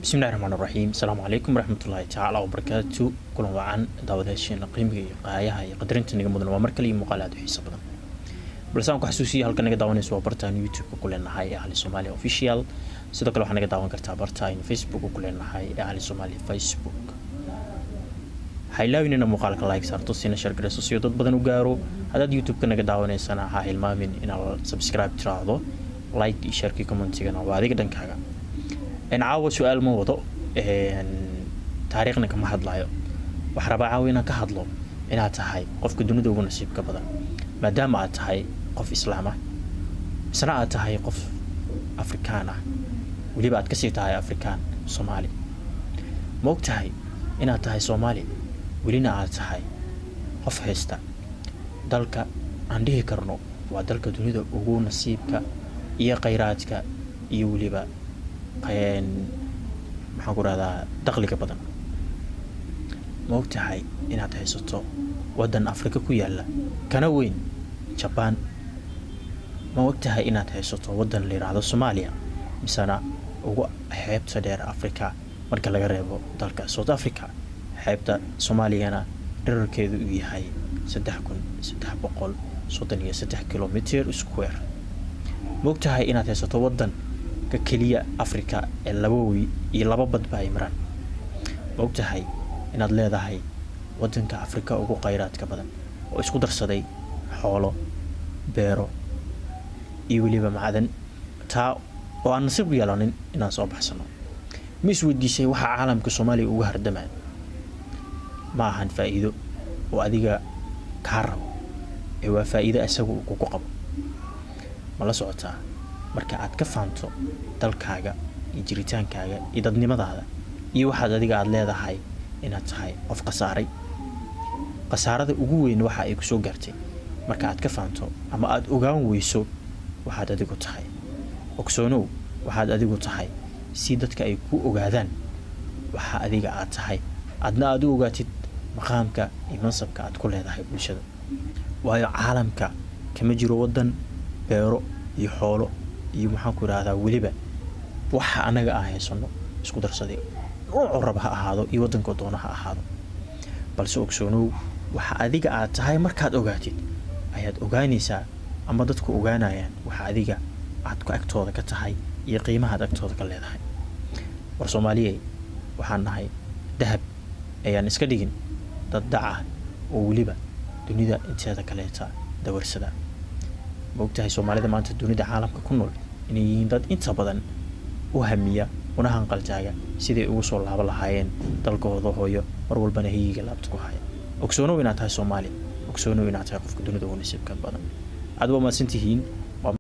بسم الله الرحمن الرحيم. السلام عليكم ورحمة الله تعالى وبركاته. كل وعن داوداشين قيمة قايها قدرين تنيجا مدن ومركلي مقالات وحساب بدن. بلسان كحسوسي هل كان نجا داونيس وبرتان يوتيوب وكلنا هاي أهل الصومالي أوفيشيال. سيدا كلو حنا نجا داون كرتا برتان فيسبوك وكلنا هاي أهل الصومالي فيسبوك. هاي لا ويننا مقالك لايك صارتو سينا شارك رسوسيو ضد بدن وجارو. هذا يوتيوب كان نجا داونيس أنا هاي المامين إن السبسكرايب تراضو لايك يشاركي كومنتي كنا وهذا كده نكاجا. إن عاو سؤال موضوع تاريخنا كم حد لايو وحرب عاوينا كهضلو إن هاي قف كدون دو نصيب كبدا ما دام هاي قف إسلامه سنة هاي قف أفريكانا ولي بعد كسيت هاي أفريكان صومالي موقت هاي إن هاي صومالي ولينا هاي قف هستا دلك عنديه كرنو ودلك دون دو نصيبك إيا قيراتك يولي بقى maxaan ku raahdaa dakhliga badan ma ogtahay inaad haysato waddan Afrika ku yaala kana weyn Japan ma ogtahay inaad haysato waddan la yiraahdo Soomaaliya misana ugu xeebta dheer Afrika marka laga reebo dalka South Africa xeebta Soomaaliyana dhererkeedu uu yahay 3333 kilomitir square ma ogtahay inaad haysato waddan كلية أفريقيا اللبوي يلبى بدبا يمران وقتها إن الله ده هاي ودنك أفريقيا وقو قيرات كبدن وإسكو درسدي حوله بيرو يولي بمعدن تا وأنا نصيب يلانين إن أصاب حسنا مش ودي شيء وح عالم كصومالي وجهر دمان ما هن فائدة وأديك كهرب هو فائدة أسوق وقوقب ما لا صوتها marka aad ka faanto dalkaaga iyo jiritaankaaga iyo dadnimadaada iyo waxa adiga aad leedahay inaad tahay qof qasaarada ugu weyn waxa ay ku soo gaartay marka aad ka faanto ama aad ogaan weyso waxaad adigu tahay ogsoonow waxaad adigu tahay si dadka ay ku ogaadaan waxa adiga aad tahay adna aad u ogaatid maqaamka iyo mansabka aad ku leedahay bulshada waayo caalamka kama jiro wadan beero iyo xoolo iyo maxaan ku raahdaa waliba waxa anaga ah heesano isku darsaday oo rab ha ahaado iyo wadanka doona ha ahaado balse ogsoonow waxa adiga aad tahay markaad ogaatid ayaad ogaanaysaa ama dadku ogaanayaan waxa adiga aad ku agtooda ka tahay iyo qiimaha agtooda ka leedahay war Soomaaliyeey waxaan nahay dahab ayaan iska dhigin dad daca oo waliba dunida inteeda kaleeta dawarsada moogtahay Soomaalida maanta dunida caalamka ku nool inay yihiin dad inta badan u hamiya una hanqaltaaga sidii ugu soo laabo lahaayeen dalkooda hooyo mar walbana hiyiga laabta ku haya ogsoonow inaad tahay Soomaali ogsoonow inaad tahay qofka dunida ugu nasiibka badan aad waa maasantihiin